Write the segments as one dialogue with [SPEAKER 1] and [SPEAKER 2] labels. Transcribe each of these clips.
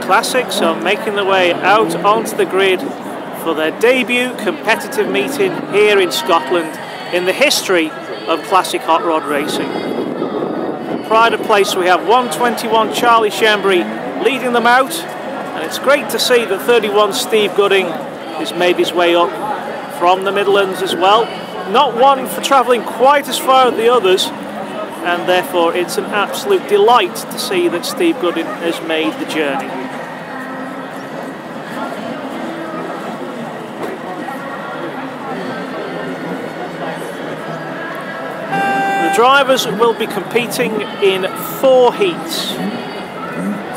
[SPEAKER 1] Classics are making their way out onto the grid for their debut competitive meeting here in Scotland in the history of classic hot rod racing. Pride of place, we have 121 Charlie Shembry leading them out, and it's great to see that 31 Steve Gooding has made his way up from the Midlands as well. Not one for travelling quite as far as the others, and therefore it's an absolute delight to see that Steve Gooding has made the journey. The drivers will be competing in 4 heats,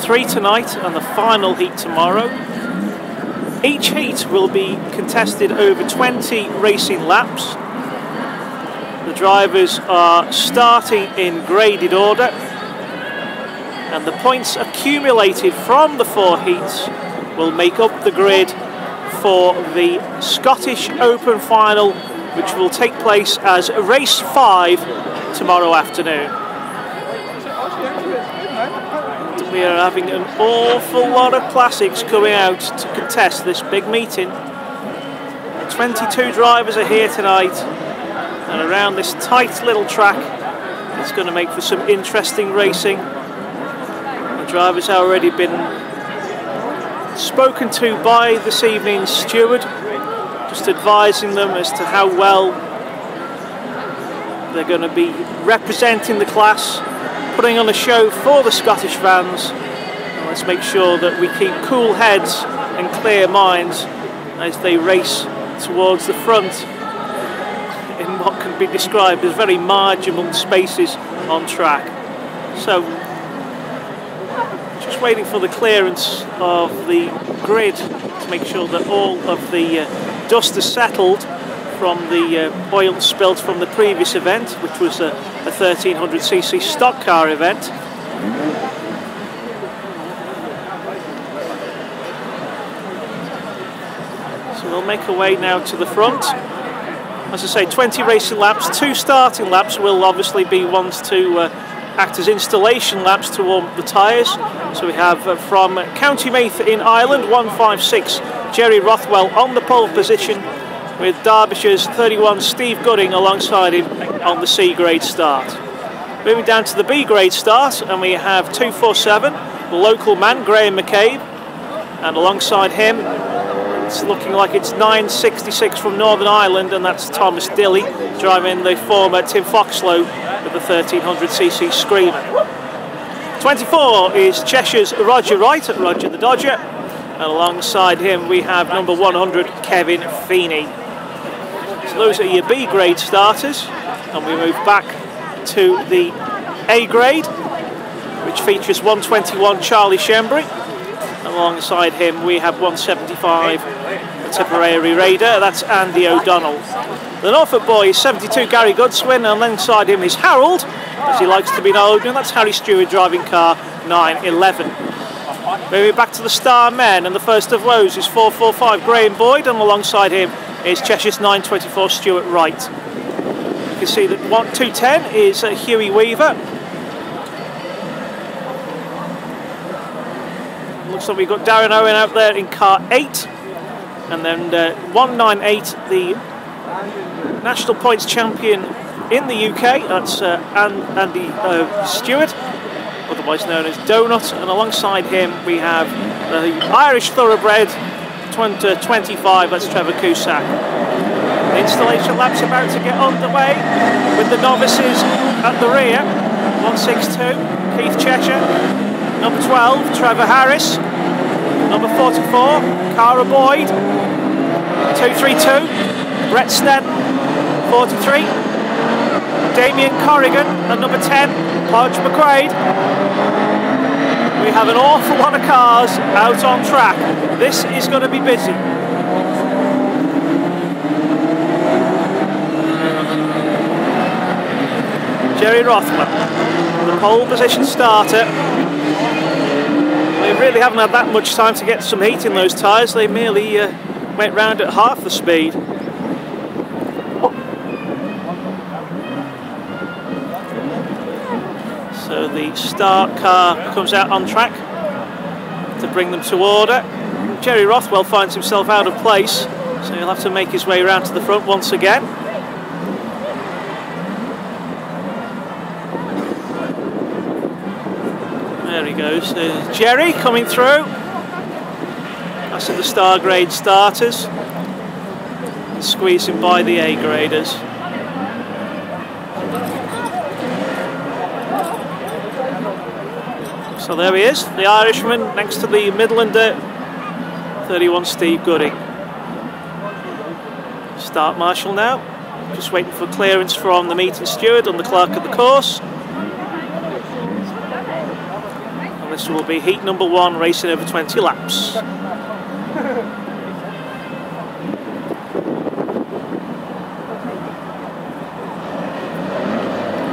[SPEAKER 1] 3 tonight and the final heat tomorrow. Each heat will be contested over 20 racing laps. The drivers are starting in graded order, and the points accumulated from the 4 heats will make up the grid for the Scottish Open final, which will take place as race 5 tomorrow afternoon. We are having an awful lot of classics coming out to contest this big meeting. 22 drivers are here tonight, and around this tight little track it's going to make for some interesting racing. The drivers have already been spoken to by this evening's steward, just advising them as to how well they're going to be representing the class, putting on a show for the Scottish fans. And let's make sure that we keep cool heads and clear minds as they race towards the front in what can be described as very marginal spaces on track. So, just waiting for the clearance of the grid to make sure that all of the dust is settled from the oil spilt from the previous event, which was a 1300cc stock car event. So we'll make our way now to the front. As I say, 20 racing laps, 2 starting laps will obviously be ones to act as installation laps to warm the tyres. So we have from County Meath in Ireland, 156 Jerry Rothwell on the pole position, with Derbyshire's 31 Steve Gooding alongside him on the C grade start. Moving down to the B grade start, and we have 247, the local man Graham McCabe, and alongside him it's looking like it's 966 from Northern Ireland, and that's Thomas Dilly driving the former Tim Foxlow with the 1300cc Screamer. 24 is Cheshire's Roger Wright, Roger the Dodger, and alongside him we have number 100 Kevin Feeney. So those are your B grade starters, and we move back to the A grade, which features 121 Charlie Shembry. Alongside him we have 175 Tipperary Raider, that's Andy O'Donnell. The Norfolk boy is 72 Gary Goodswin, and alongside him is Harold, as he likes to be known, and that's Harry Stewart driving car 911. Moving back to the star men, and the first of those is 445 Graham Boyd, and alongside him is Cheshire's 924 Stuart Wright. You can see that 210 is Hughie Weaver. Looks like we've got Darren Owen out there in car 8, and then 198, the national points champion in the UK, that's Andy Stewart, otherwise known as Donut, and alongside him we have the Irish thoroughbred 25, that's Trevor Cusack. The installation lap's about to get underway with the novices at the rear. 162 Keith Cheshire, number 12 Trevor Harris, number 44 Cara Boyd, 232 Brett Snedden, 43 Damien Corrigan, and number 10 Podge McQuaid. We have an awful lot of cars out on track. This is going to be busy. Jerry Rothwell, the pole position starter. We really haven't had that much time to get some heat in those tyres. They merely went round at half the speed. So the start car comes out on track. to bring them to order. Jerry Rothwell finds himself out of place, so he'll have to make his way around to the front once again. There he goes. There's Jerry coming through. That's the star grade starters. Squeezing by the A graders. So there he is, the Irishman next to the Midlander 31 Steve Gooding. Start marshal now, just waiting for clearance from the meeting steward and the clerk of the course. And this will be heat number 1, racing over 20 laps.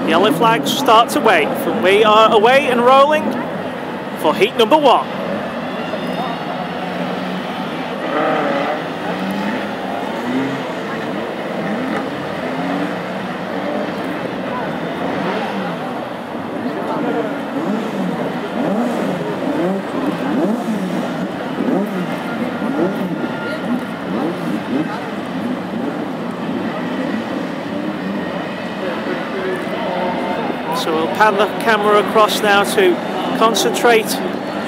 [SPEAKER 1] Yellow flags start to wave, and we are away and rolling for heat number 1. So we'll pan the camera across now to concentrate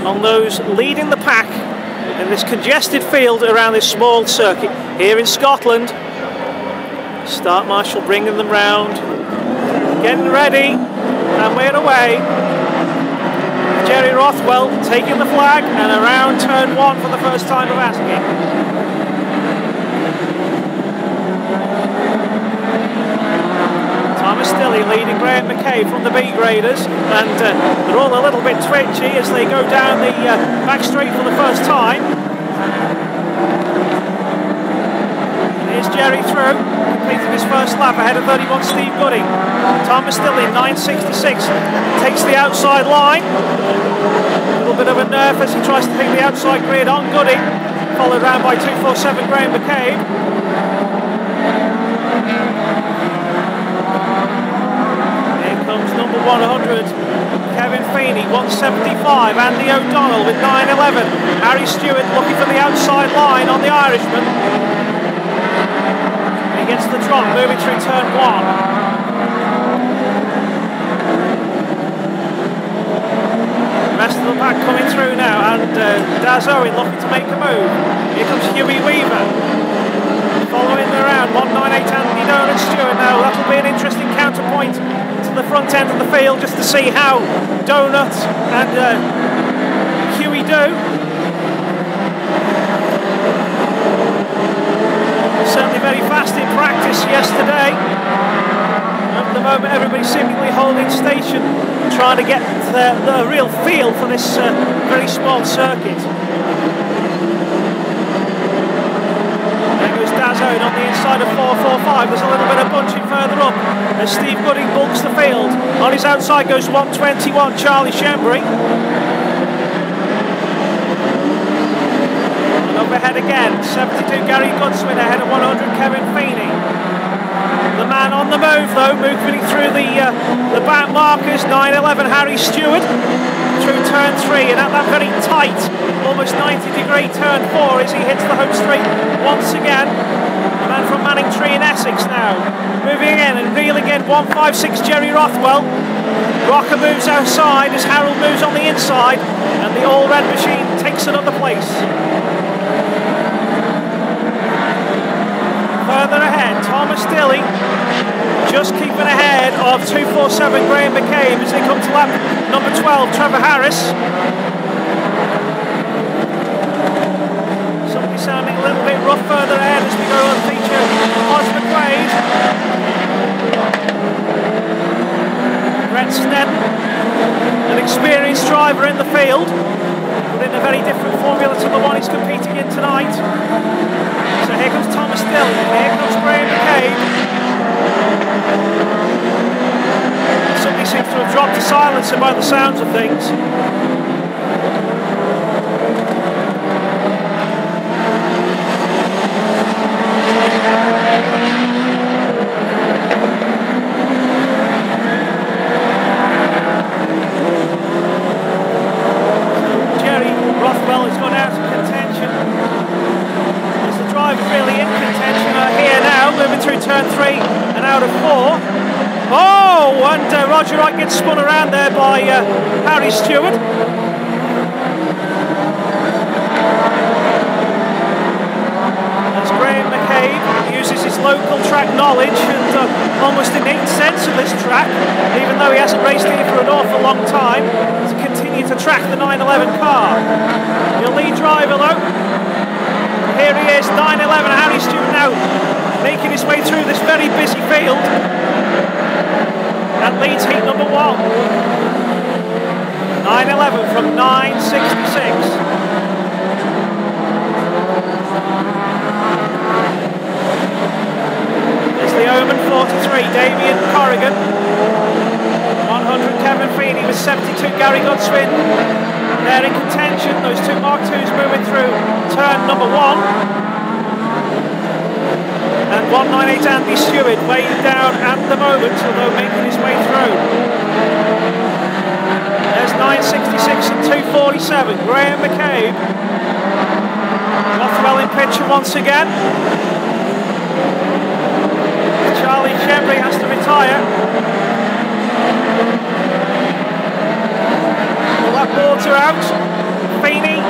[SPEAKER 1] on those leading the pack in this congested field around this small circuit here in Scotland. Start marshal bringing them round, getting ready, and we're away. Jerry Rothwell taking the flag and around turn 1 for the first time of asking. Thomas Stilley leading Graham McKay from the B graders, and they're all a little bit twitchy as they go down the back straight for the first time. Here's Jerry through, completing his first lap ahead of 31 Steve Gooding. Thomas Stilley 9.66 takes the outside line. A little bit of a nerve as he tries to take the outside grid on Gooding, followed round by 2.47 Graham McKay. Number 100, Kevin Feeney, 175, Andy O'Donnell with 9.11, Harry Stewart looking for the outside line on the Irishman. He gets the drop, moving through turn 1. The rest of the pack coming through now, and Daz Owen looking to make a move. Here comes Huey Weaver, following around, 198 Andy Donut Stewart. Now that'll be an interesting counterpoint to the front end of the field, just to see how Donut and Huey do. Certainly very fast in practice yesterday. At the moment everybody's seemingly holding station, trying to get the real feel for this very small circuit. Zone on the inside of 4.45. There's a little bit of bunching further up as Steve Gooding bulks the field. On his outside goes 121 Charlie Shembry. And overhead again, 72 Gary Goodswin ahead of 100 Kevin Feeney. The man on the move though, moving through the back markers, 9.11 Harry Stewart through turn 3, and at that very tight, almost 90-degree turn 4 as he hits the home straight once again. The man from Manningtree in Essex now, moving in and reeling in, 156 Jerry Rothwell. Rocker moves outside as Harold moves on the inside, and the all-red machine takes another place. Further ahead, Thomas Stilley just keeping ahead of 2.47 Graham McCabe as they come to lap number 12, Trevor Harris. Something sounding a little bit rough further ahead as we go on feature Oz McQuaid. Brett Snedden, an experienced driver in the field, but in a very different formula to the one he's competing in tonight. So here comes Thomas Stilley, here comes Graham McCabe. Somebody seems to have dropped a silencer by the sounds of things. Jerry Rothwell turn 3 and out of 4. Oh, and Roger Wright gets spun around there by Harry Stewart. As Graham McCabe uses his local track knowledge and almost innate sense of this track, even though he hasn't raced here for an awful long time, to continue to track the 911 car. Your lead driver though, here he is, 911, Harry Stewart now making his way through this very busy field and leads heat number 1. 911 from 966. There's the Omen 43, Damien Corrigan. 100 Kevin Feeney with 72 Gary Godswin. They're in contention, those two Mark IIs moving through turn number 1. And 198 Andy Stewart weighing down at the moment, although making his way through. There's 966 and 247, Graham McCabe. Rothwell in picture once again. Charlie Shembry has to retire. That water out. Feeney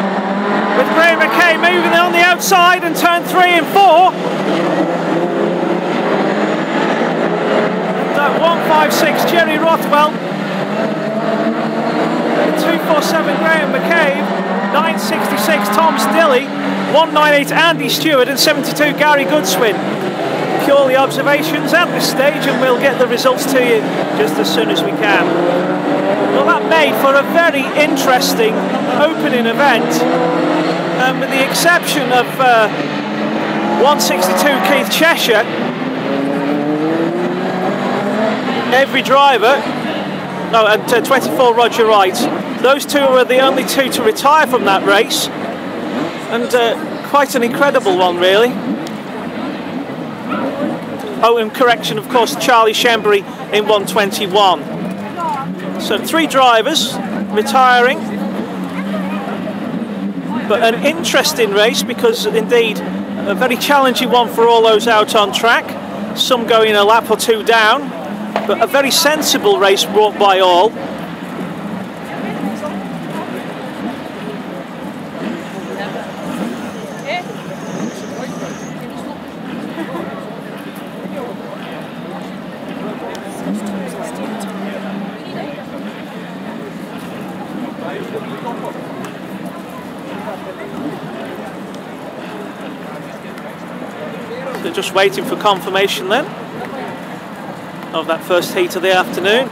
[SPEAKER 1] with Graham McCabe moving on the outside and turn 3 and 4. And 156 Jerry Rothwell. 247 Graham McCabe. 966 Tom Stilley. 198 Andy Stewart and 72 Gary Godswin. Purely observations at this stage, and we'll get the results to you just as soon as we can. Well, that made for a very interesting opening event, with the exception of 162 Keith Cheshire. Every driver, and 24 Roger Wright. Those two were the only two to retire from that race, and quite an incredible one, really. Oh, and correction, of course, Charlie Shembry in 121. So 3 drivers retiring, but an interesting race because indeed a very challenging one for all those out on track, some going a lap or 2 down, but a very sensible race brought by all. So just waiting for confirmation then of that first heat of the afternoon.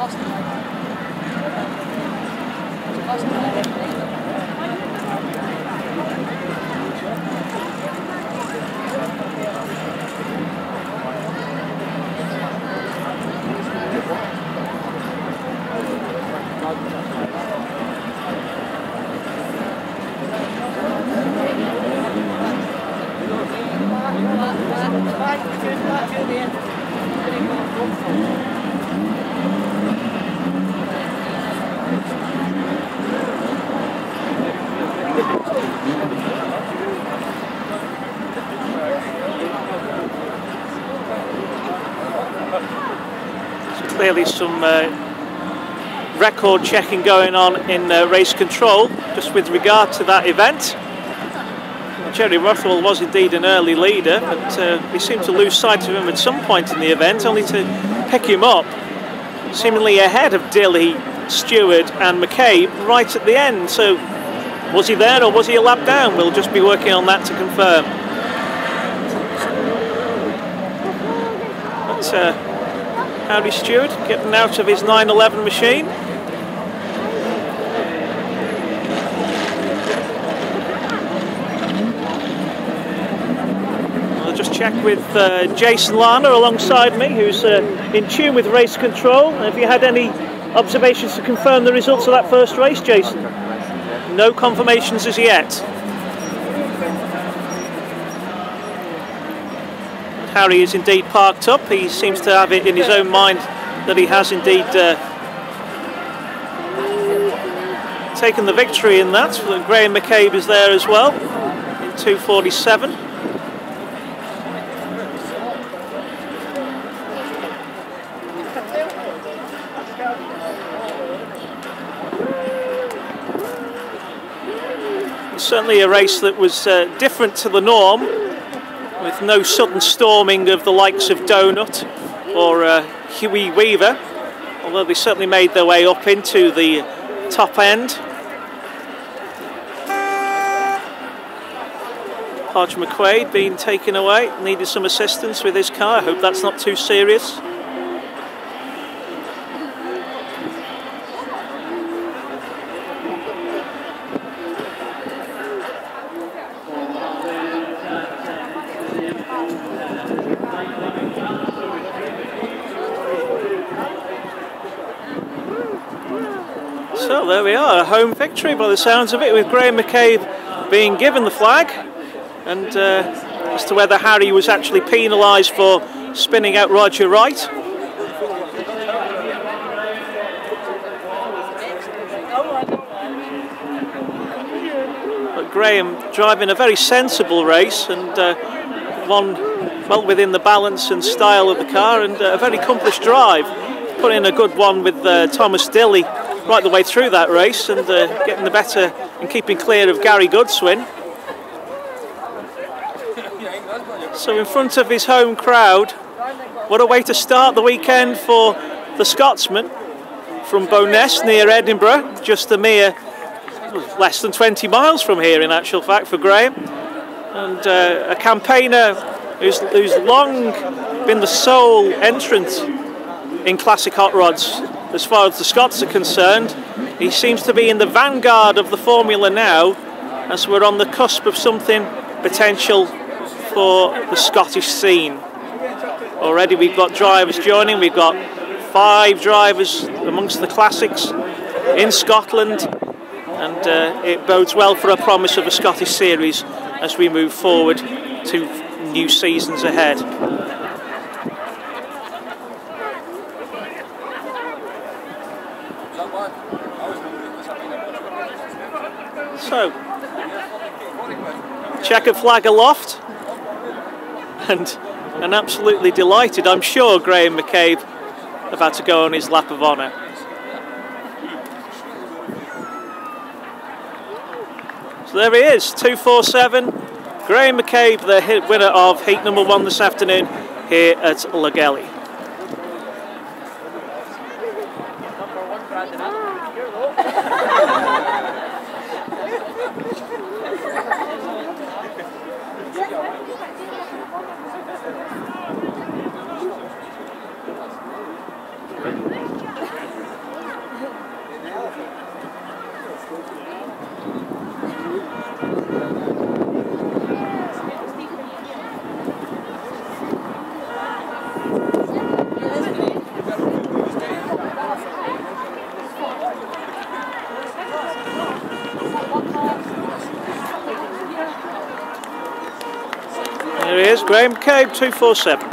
[SPEAKER 1] Clearly some record checking going on in race control just with regard to that event. Jerry Rothwell was indeed an early leader, but we seemed to lose sight of him at some point in the event, only to pick him up seemingly ahead of Dilley, Stewart and McCabe right at the end. So was he there or was he a lap down? We'll just be working on that to confirm. But Harry Stewart getting out of his 911 machine. I'll just check with Jason Larner alongside me, who's in tune with race control. Have you had any observations to confirm the results of that first race, Jason? No confirmations as yet. Harry is indeed parked up. He seems to have it in his own mind that he has indeed taken the victory in that. Graham McCabe is there as well in 247. Certainly a race that was different to the norm, with no sudden storming of the likes of Donut or Huey Weaver, although they certainly made their way up into the top end. Hodge McQuaid being taken away, needed some assistance with his car. I hope that's not too serious. So there we are, a home victory by the sounds of it, with Graham McCabe being given the flag. And as to whether Harry was actually penalised for spinning out Roger Wright. But Graham driving a very sensible race, and one well within the balance and style of the car, and a very accomplished drive. Put in a good one with Thomas Dilley right the way through that race, and getting the better and keeping clear of Gary Goodswin. So in front of his home crowd, what a way to start the weekend for the Scotsman from Bowness near Edinburgh, just a mere less than 20 miles from here in actual fact for Graham, and a campaigner who's long been the sole entrant in classic hot rods as far as the Scots are concerned. He seems to be in the vanguard of the formula now, as we're on the cusp of something potential for the Scottish scene. Already we've got drivers joining. We've got 5 drivers amongst the classics in Scotland, and it bodes well for a promise of a Scottish series as we move forward to new seasons ahead. So, checkered flag aloft, and absolutely delighted, I'm sure, Graham McCabe about to go on his lap of honour. So there he is, 2:47. Graham McCabe, the winner of heat number 1 this afternoon here at Lagelly. There he is, Graham McCabe, 2:47.